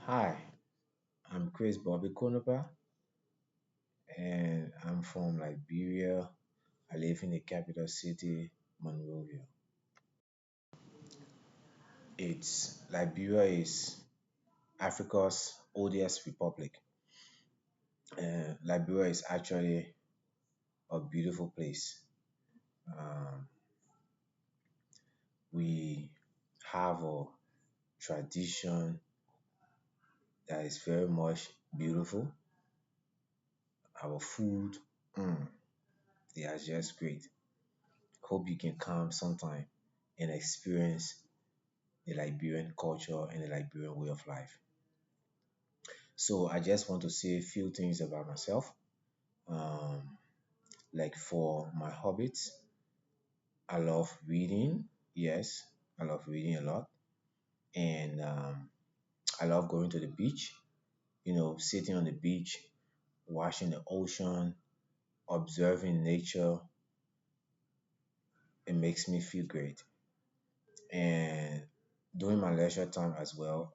Hi, I'm Chris Bobby Konopa, and I'm from Liberia. I live in the capital city, Monrovia. It's Liberia is Africa's oldest republic, and Liberia is actually a beautiful place. Um, we have a tradition that is very much beautiful. Our food, mm, they are just great. Hope you can come sometime and experience the Liberian culture and the Liberian way of life. So I just want to say a few things about myself. Um, like for my hobbies, I love reading. Yes, I love reading a lot, and I love going to the beach. Sitting on the beach, watching the ocean, observing nature. It makes me feel great. And during my leisure time as well,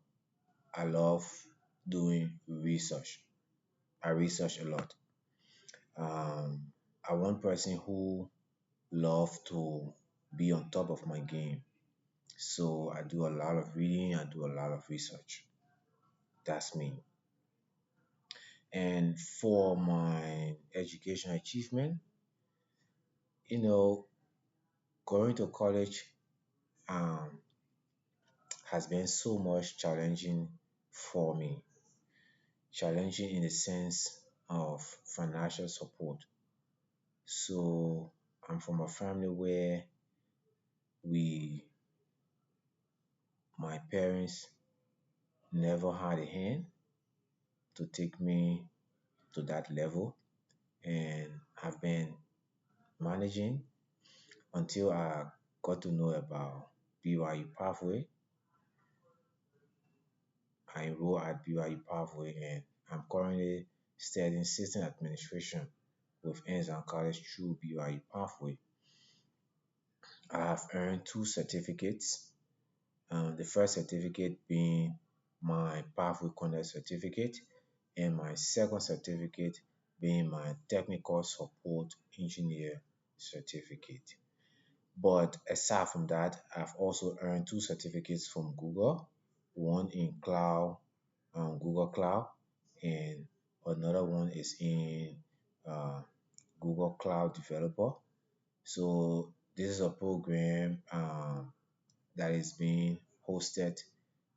I love doing research. I research a lot. Um, I'm one person who love to be on top of my game. So I do a lot of reading, I do a lot of research. That's me. And for my education achievement, you know, going to college um, has been so much challenging for me. Challenging in the sense of financial support. So I'm from a family where we, my parents never had a hand to take me to that level, and I've been managing until I got to know about BYU Pathway. I enrolled at BYU Pathway, and I'm currently studying system administration with Ensign College through BYU Pathway. I have earned two certificates. The first certificate being my Pathway Connect certificate, and my second certificate being my Technical Support Engineer certificate. But aside from that, I've also earned two certificates from Google, one in Google Cloud, and another one is in uh, Google Cloud Developer. So this is a program that is being hosted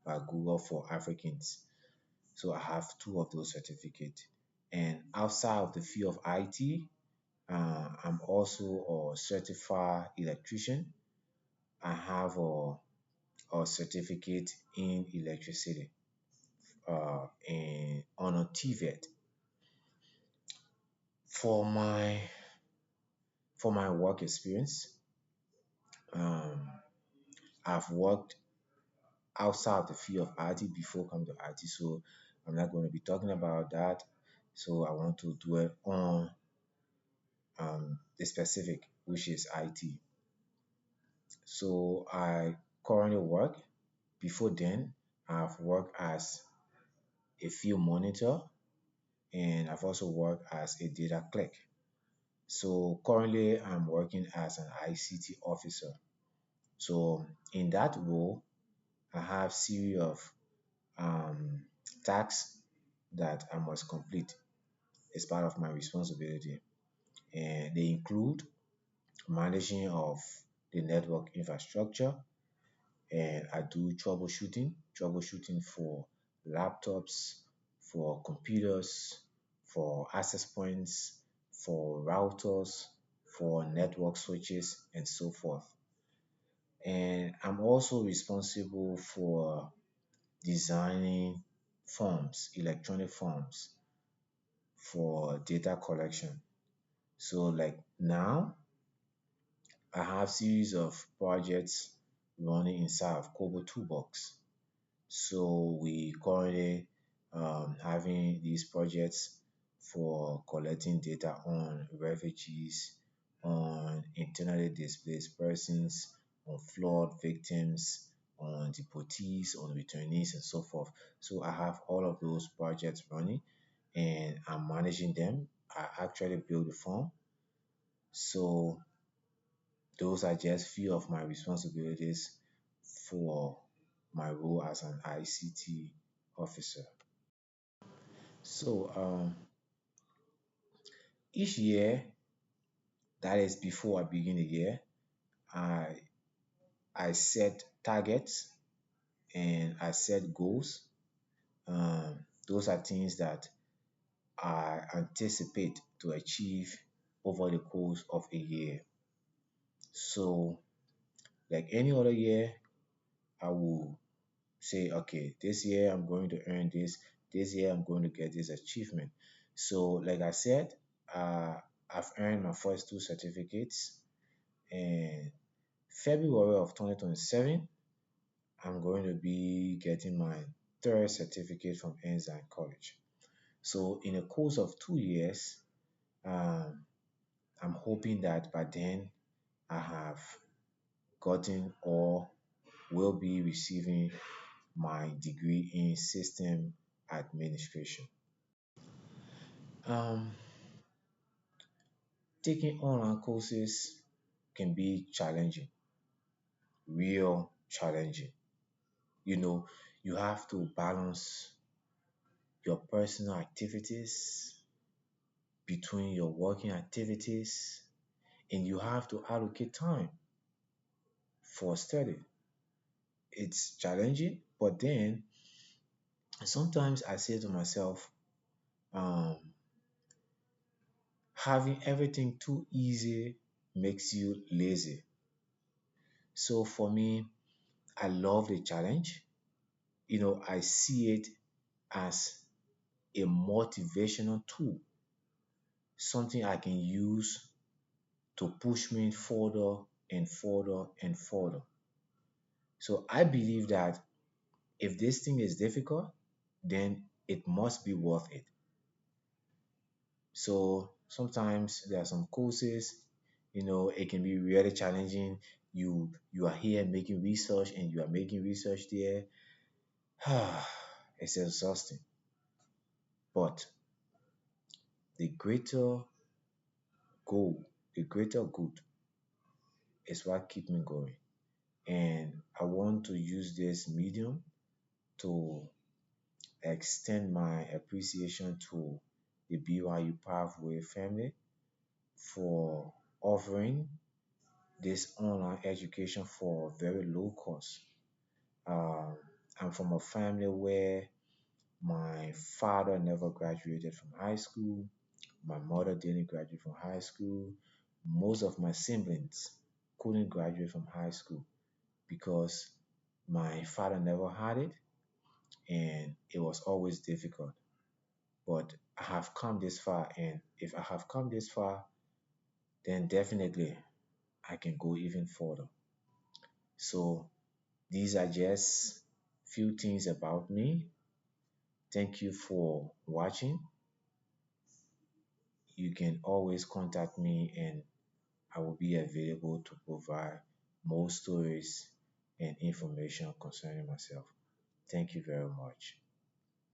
by Google for Africans. So I have two of those certificates. And outside of the field of IT, I'm also a certified electrician. I have a certificate in electricity and on a TVET. For my work experience, um, I've worked outside of the field of IT before coming to IT, so I'm not going to be talking about that. So I want to dwell on the specific, which is IT. So I currently work. Before then, I've worked as a field monitor, and I've also worked as a data clerk. So currently, I'm working as an ICT officer. So in that role, I have series of um, tasks that I must complete as part of my responsibility, and they include managing of the network infrastructure, and I do troubleshooting for laptops, for computers, for access points, for routers, for network switches, and so forth. And I'm also responsible for designing forms, electronic forms for data collection. So like now, I have series of projects running inside of Kobo Toolbox. So we currently having these projects for collecting data on refugees, on internally displaced persons, on flood victims, on deportees, on returnees, and so forth. So I have all of those projects running and I'm managing them. I actually build the form. So those are just few of my responsibilities for my role as an ICT officer. So each year, that is before I begin the year, I I set targets and I set goals. Those are things that I anticipate to achieve over the course of a year. So, like any other year, I will say, okay, this year I'm going to earn this, this year I'm going to get this achievement. So, like I said, uh, I've earned my first two certificates, and February of 2027, I'm going to be getting my third certificate from Ensign College. So, in a course of 2 years, um, I'm hoping that by then I have gotten or will be receiving my degree in system administration. Um, Taking online courses can be challenging, real challenging. You know, you have to balance your personal activities between your working activities, and you have to allocate time for study. It's challenging, but then sometimes I say to myself, um, having everything too easy makes you lazy. So for me, I love the challenge. I see it as a motivational tool, something I can use to push me further and further and further. So I believe that if this thing is difficult, then it must be worth it. So sometimes there are some courses, it can be really challenging. You are here making research and you are making research there. It's exhausting. But the greater goal, the greater good is what keep me going. And I want to use this medium to extend my appreciation to the BYU Pathway family for offering this online education for very low cost. Um, I'm from a family where my father never graduated from high school. My mother didn't graduate from high school. Most of my siblings couldn't graduate from high school because my father never had it and it was always difficult. But I have come this far, and if I have come this far, then definitely I can go even further. So these are just few things about me. Thank you for watching. You can always contact me and I will be available to provide more stories and information concerning myself. Thank you very much.